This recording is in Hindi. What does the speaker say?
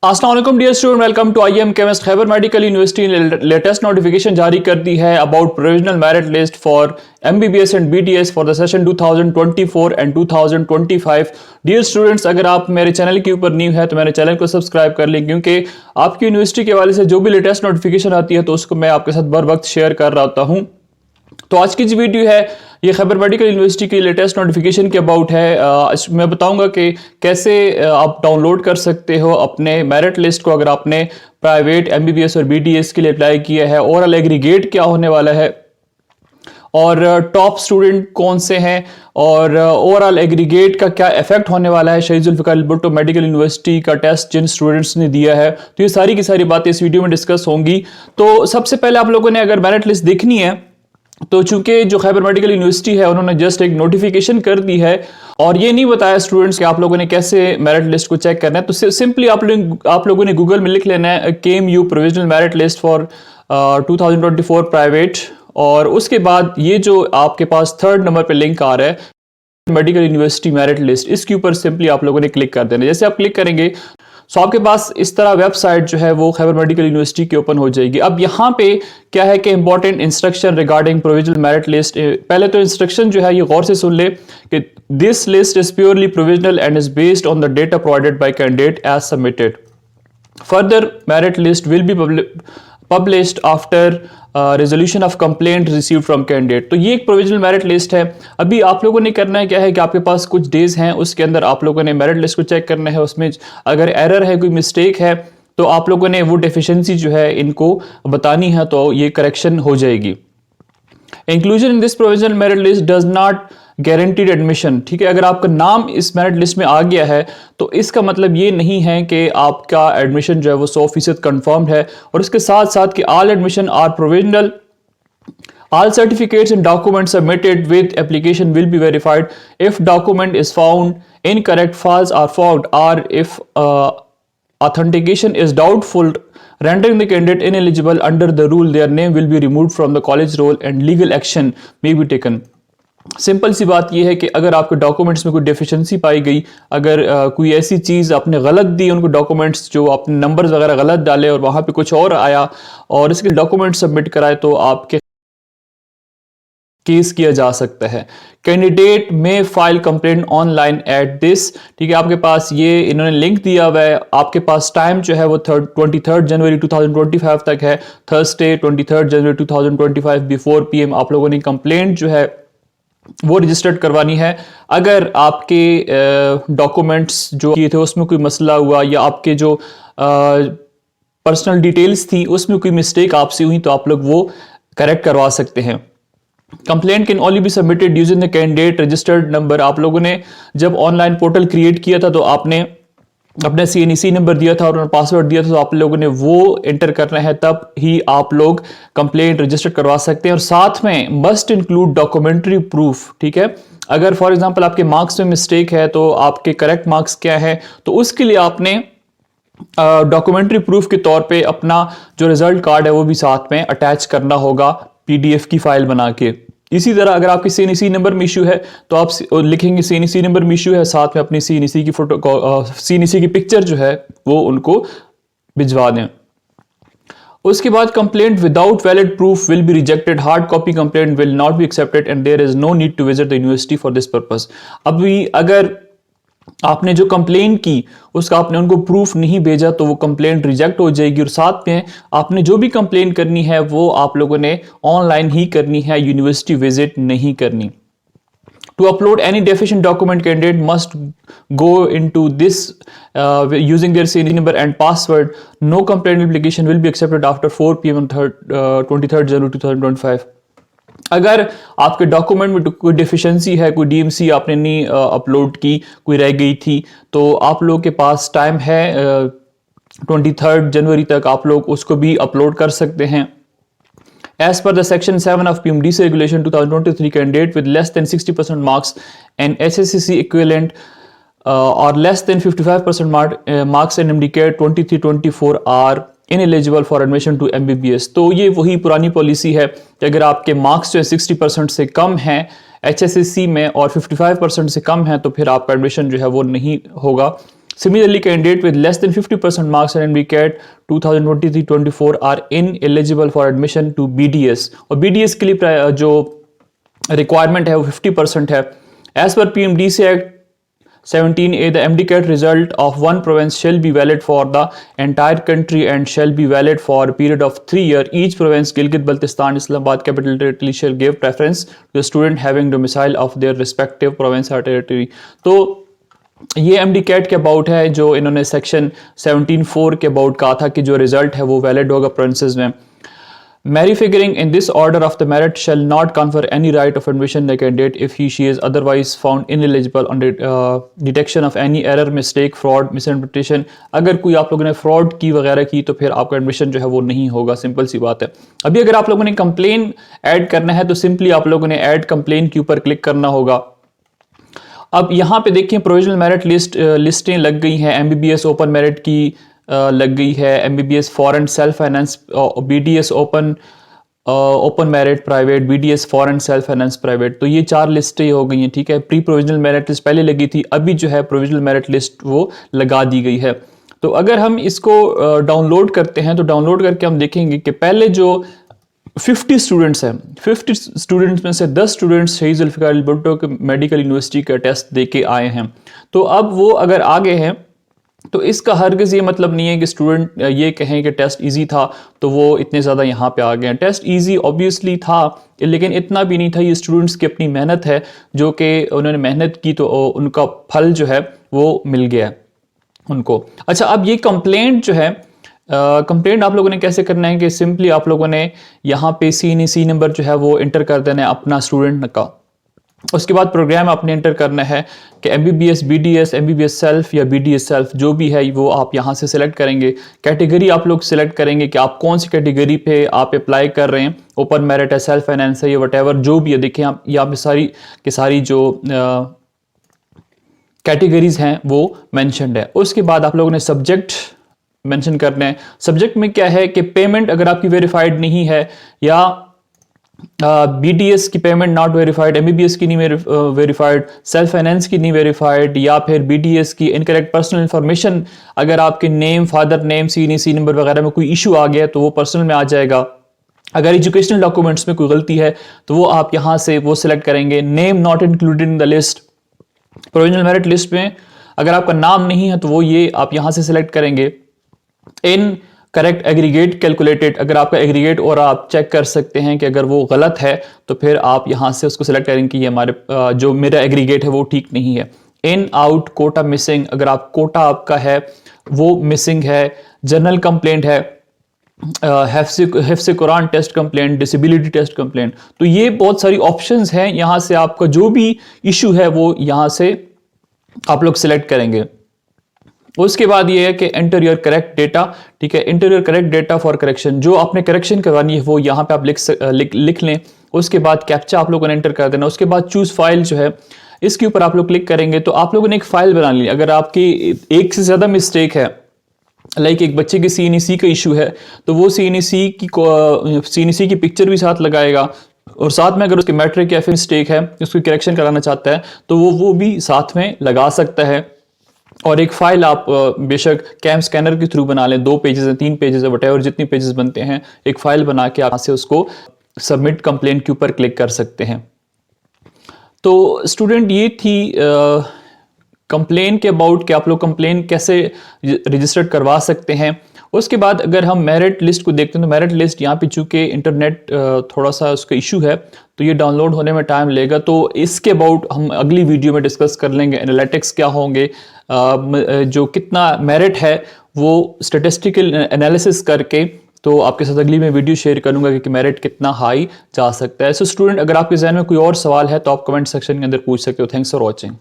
अस्सलाम वालेकुम dear student, welcome to I'm chemist. Khyber medical university ने लेटेस्ट नोटिफिकेशन जारी कर दी है about provisional merit list for MBBS and BDS for the session 2024 and 2025। Dear students, अगर आप मेरे चैनल के ऊपर न्यू है तो मेरे चैनल को सब्सक्राइब कर लें, क्योंकि आपकी यूनिवर्सिटी के हवाले से जो भी लेटेस्ट नोटिफिकेशन आती है तो उसको मैं आपके साथ बर वक्त शेयर कर रहा होता हूँ। तो आज की जो वीडियो है ये खैबर मेडिकल यूनिवर्सिटी की लेटेस्ट नोटिफिकेशन के अबाउट है। मैं बताऊंगा कि कैसे आप डाउनलोड कर सकते हो अपने मेरिट लिस्ट को अगर आपने प्राइवेट एमबीबीएस और बीडीएस के लिए अप्लाई किया है। ओवरऑल एग्रीगेट क्या होने वाला है और टॉप स्टूडेंट कौन से हैं और ओवरऑल एग्रीगेट का क्या इफेक्ट होने वाला है शहीद जुल्फ़िकार भुट्टो मेडिकल यूनिवर्सिटी का टेस्ट जिन स्टूडेंट्स ने दिया है। तो ये सारी की सारी बातें इस वीडियो में डिस्कस होंगी। तो सबसे पहले आप लोगों ने अगर मेरिट लिस्ट देखनी है तो चूंकि जो खैबर मेडिकल यूनिवर्सिटी है उन्होंने जस्ट एक नोटिफिकेशन कर दी है और ये नहीं बताया स्टूडेंट्स कि आप लोगों ने कैसे मेरिट लिस्ट को चेक करना है। तो सिंपली आप लोगों ने गूगल में लिख लेना है KMU provisional merit list for 2024 private, और उसके बाद ये जो आपके पास थर्ड नंबर पे लिंक आ रहा है मेडिकल यूनिवर्सिटी मेरिट लिस्ट, इसके ऊपर सिंपली आप लोगों ने क्लिक कर देना। जैसे आप क्लिक करेंगे सो आपके पास इस तरह वेबसाइट जो है वो खैबर मेडिकल यूनिवर्सिटी की ओपन हो जाएगी। अब यहाँ पे क्या है कि important instruction regarding provisional merit list. पहले तो इंस्ट्रक्शन जो है ये गौर से सुन ले कि this list is purely provisional and is based on the data provided by candidate as submitted. Further merit list will be published after resolution of complaint receive from candidate. तो ये एक प्रोविजनल मेरिट लिस्ट है। अभी आप लोगों ने करना है क्या है कि आपके पास कुछ डेज हैं, उसके अंदर आप लोगों ने मेरिट लिस्ट को चेक करना है। उसमें अगर एरर है, कोई मिस्टेक है, तो आप लोगों ने वो डेफिशिएंसी जो है इनको बतानी है, तो ये करेक्शन हो जाएगी। Inclusion in this provisional merit list does not guaranteed admission. ठीक है, अगर आपका नाम इस मेरिट लिस्ट में आ गया है तो इसका मतलब ये नहीं है कि आपका एडमिशन जो है वो 100% कंफर्म्ड है। और इसके साथ साथ कि all admission are provisional, all certificates and documents submitted with application will be verified if document is found incorrect, false or fraud, or if authentication is doubtful, rendering the candidate ineligible under the rule, their name will be removed from the college roll and legal action may be taken। Simple सी बात यह है कि अगर आपके डॉक्यूमेंट्स में कोई डेफिशिएंसी पाई गई, अगर कोई ऐसी चीज़ आपने गलत दी, उनको डॉक्यूमेंट्स जो आपने नंबर्स वगैरह गलत डाले और वहाँ पे कुछ और आया और इसके डॉक्यूमेंट सबमिट कराए, तो आपके केस किया जा सकता है। कैंडिडेट में file complaint online at this. ठीक है, आपके पास ये इन्होंने लिंक दिया हुआ है। आपके पास टाइम जो है वो 23 जनवरी 2025 तक है, थर्सडे 23 जनवरी 2025 बिफोर PM आप लोगों ने कंप्लेंट जो है वो रजिस्टर्ड करवानी है। अगर आपके डॉक्यूमेंट्स जो किए थे उसमें कोई मसला हुआ या आपके जो पर्सनल डिटेल्स थी उसमें कोई मिस्टेक आपसे हुई तो आप लोग वो करेक्ट करवा सकते हैं। Complaint can only be submitted using the candidate registered number. आप लोगों ने जब ऑनलाइन पोर्टल क्रिएट किया था तो आपने अपना CNEC नंबर दिया था और पासवर्ड दिया था, तो आप लोगों ने वो एंटर करना है, तब ही आप लोग कंप्लेंट रजिस्टर करवा सकते हैं। और साथ में मस्ट इंक्लूड डॉक्यूमेंट्री प्रूफ। ठीक है, अगर फॉर एग्जांपल आपके मार्क्स में मिस्टेक है तो आपके करेक्ट मार्क्स क्या है, तो उसके लिए आपने डॉक्यूमेंट्री प्रूफ के तौर पे अपना जो रिजल्ट कार्ड है वो भी साथ में अटैच करना होगा PDF की फाइल बना के। इसी तरह अगर आपकी CNEC नंबर में इशू है तो आप लिखेंगे CNEC नंबर में इशू है, साथ में अपनी CNEC की फोटो CNEC की पिक्चर जो है वो उनको भिजवा दें। उसके बाद complaint without valid proof will be rejected. Hard copy complaint will not be accepted and there is no need to visit the university for this purpose. अभी अगर आपने जो कंप्लेन की उसका आपने उनको प्रूफ नहीं भेजा तो वो कंप्लेंट रिजेक्ट हो जाएगी। और साथ में आपने जो भी कंप्लेन करनी है वो आप लोगों ने ऑनलाइन ही करनी है, यूनिवर्सिटी विजिट नहीं करनी। To upload any deficient document, candidate must go into this using their CNEC number and password. No complaint application will be accepted after 4 PM on 23rd January 2025। अगर आपके डॉक्यूमेंट में कोई डिफिशिएंसी है, कोई DMC आपने नहीं अपलोड की, कोई रह गई थी, तो आप लोगों के पास टाइम है 23 जनवरी तक, आप लोग उसको भी अपलोड कर सकते हैं। As per the section 7 of PMDC regulation 2023, candidate with less than 60% marks and HSCC equivalent or less than 55% marks and MDCAT 23-24 are ineligible for admission to MBBS। तो ये वही पुरानी पॉलिसी है कि अगर आपके मार्क्स जो है 60% से कम हैं HSCC में और 55% से कम है तो फिर आपका एडमिशन जो है वो नहीं होगा। Similarly, candidate with less than 50% marks in MCAT 2023-24 are ineligible for admission to BDS. और BDS के लिए जो रिक्वायरमेंट है वो 50% है. As per PMDC Act 17A, the MCAT result of one province shall be valid for the entire country and shall be valid for a period of 3 years. Each province, Gilgit-Baltistan, Islamabad, Capital Territory, shall give preference to the student having domicile of their respective province or territory. तो ये MCAT के अबाउट है जो इन्होंने सेक्शन 17(4) के अबाउट कहा था कि जो रिजल्ट है वो वैलिड होगा प्रोविंसेस में. Merit figuring in this order of the merit shall not confer any right of admission to the candidate if she is otherwise found ineligible on detection of any error, mistake, fraud, misinterpretation. अगर कोई आप लोगों ने फ्रॉड की वगैरह की तो फिर आपका एडमिशन जो है वो नहीं होगा. सिंपल सी बात है. अभी अगर आप लोगों ने कंप्लेन ऐड करना है तो सिंपली आप लोगों ने ऐड कंप्लेन के ऊपर क्लिक करना होगा. अब यहाँ पे देखिए प्रोविजनल मेरिट लिस्टें लग गई हैं. MBBS ओपन मेरिट की लग गई है, MBBS foreign self finance, BDS open merit private, BDS foreign self finance private. तो ये 4 लिस्टें हो गई हैं. ठीक है, प्री प्रोविजनल मेरिट लिस्ट पहले लगी थी, अभी जो है प्रोविजनल मेरिट लिस्ट वो लगा दी गई है. तो अगर हम इसको डाउनलोड करते हैं तो डाउनलोड करके हम देखेंगे कि पहले जो 50 स्टूडेंट्स हैं, 50 स्टूडेंट्स में से 10 स्टूडेंट्स शहीद जुल्फ़िकार अली भुट्टो के मेडिकल यूनिवर्सिटी का टेस्ट दे के आए हैं. तो अब वो अगर आगे हैं तो इसका हरगिज़ ये मतलब नहीं है कि स्टूडेंट ये कहें कि टेस्ट इजी था तो वो इतने ज़्यादा यहाँ पे आ गए हैं. टेस्ट इजी ऑब्वियसली था लेकिन इतना भी नहीं था. ये स्टूडेंट्स की अपनी मेहनत है जो कि उन्होंने मेहनत की तो उनका फल जो है वो मिल गया है उनको. अच्छा, अब ये कंप्लेंट जो है, कंप्लेंट आप लोगों ने कैसे करना है कि सिंपली आप लोगों ने यहाँ पे CNEC नंबर जो है वो इंटर कर देना है अपना स्टूडेंट का. उसके बाद प्रोग्राम आपने एंटर करना है कि MBBS BDS, MBBS सेल्फ या BDS सेल्फ जो भी है वो आप यहाँ से सिलेक्ट करेंगे. कैटेगरी आप लोग सिलेक्ट करेंगे कि आप कौन सी कैटेगरी पे आप अप्लाई कर रहे हैं. ओपन मेरिट है, सेल्फ फाइनेंस है, ये वटेवर जो भी है. देखिए आप यहाँ पे सारी की सारी जो कैटेगरीज हैं वो मैंशनड है. उसके बाद आप लोगों ने सब्जेक्ट मेंशन करना है. सब्जेक्ट में क्या है कि पेमेंट अगर आपकी वेरीफाइड नहीं है या BDS की पेमेंट नॉट वेरीफाइड, MBBS की नहीं वेरीफाइड, सेल्फ फाइनेंस की नहीं वेरीफाइड, या फिर BDS की इनकरेक्ट पर्सनल इंफॉर्मेशन, अगर आपके name, father name, CNEC number वगैरह में कोई इशू आ गया तो वो पर्सनल में आ जाएगा. अगर एजुकेशनल डॉक्यूमेंट्स में कोई गलती है तो वो आप यहाँ से वो सिलेक्ट करेंगे. Name not included in the list, provisional merit list में अगर आपका नाम नहीं है तो वो ये आप यहाँ से सिलेक्ट करेंगे. इन करेक्ट एग्रीगेट कैलकुलेटेड, अगर आपका एग्रीगेट और आप चेक कर सकते हैं कि अगर वो गलत है तो फिर आप यहाँ से उसको सिलेक्ट करेंगे कि ये हमारे जो मेरा एग्रीगेट है वो ठीक नहीं है. इन आउट कोटा मिसिंग, अगर आप कोटा आपका है वो मिसिंग है. जनरल कंप्लेंट है, हिफ्ज़ Quran test complaint, disability test complaint. तो ये बहुत सारी ऑप्शंस हैं. यहाँ से आपका जो भी इशू है वो यहाँ से आप लोग सिलेक्ट करेंगे. उसके बाद ये है कि एंटर योर करेक्ट डेटा. ठीक है, enter your correct data for correction. जो आपने करेक्शन करवानी है वो यहाँ पे आप लिख लें. उसके बाद कैप्चा आप लोगों ने एंटर कर देना. उसके बाद चूज फाइल जो है इसके ऊपर आप लोग क्लिक करेंगे तो आप लोगों ने एक फाइल बना ली. अगर आपकी एक से ज़्यादा मिस्टेक है, लाइक एक बच्चे के CNEC का इशू है तो वो CNEC की पिक्चर भी साथ लगाएगा और साथ में अगर उसके मैट्रिक या फिर मिस्टेक है उसको करेक्शन कराना चाहता है तो वो भी साथ में लगा सकता है. और एक फाइल आप बेशक कैम स्कैनर के थ्रू बना लें. 2 पेजेस है, 3 पेजेस है, वटेवर जितनी पेजेस बनते हैं, एक फाइल बना के आप से उसको सबमिट कंप्लेंट के ऊपर क्लिक कर सकते हैं. तो स्टूडेंट ये थी कंप्लेन के अबाउट कि आप लोग कंप्लेन कैसे रजिस्टर्ड करवा सकते हैं. उसके बाद अगर हम मेरिट लिस्ट को देखते हैं तो मेरिट लिस्ट यहाँ पे चूँकि इंटरनेट थोड़ा सा उसका इशू है तो ये डाउनलोड होने में टाइम लेगा. तो इसके अबाउट हम अगली वीडियो में डिस्कस कर लेंगे. एनालिटिक्स क्या होंगे, जो कितना मेरिट है वो स्टेटिस्टिकल एनालिसिस करके तो आपके साथ अगली मैं वीडियो शेयर करूंगा कि मेरिट कितना हाई जा सकता है. सो स्टूडेंट, अगर आपके जहन में कोई और सवाल है तो आप कमेंट सेक्शन के अंदर पूछ सकते हो. Thanks for watching.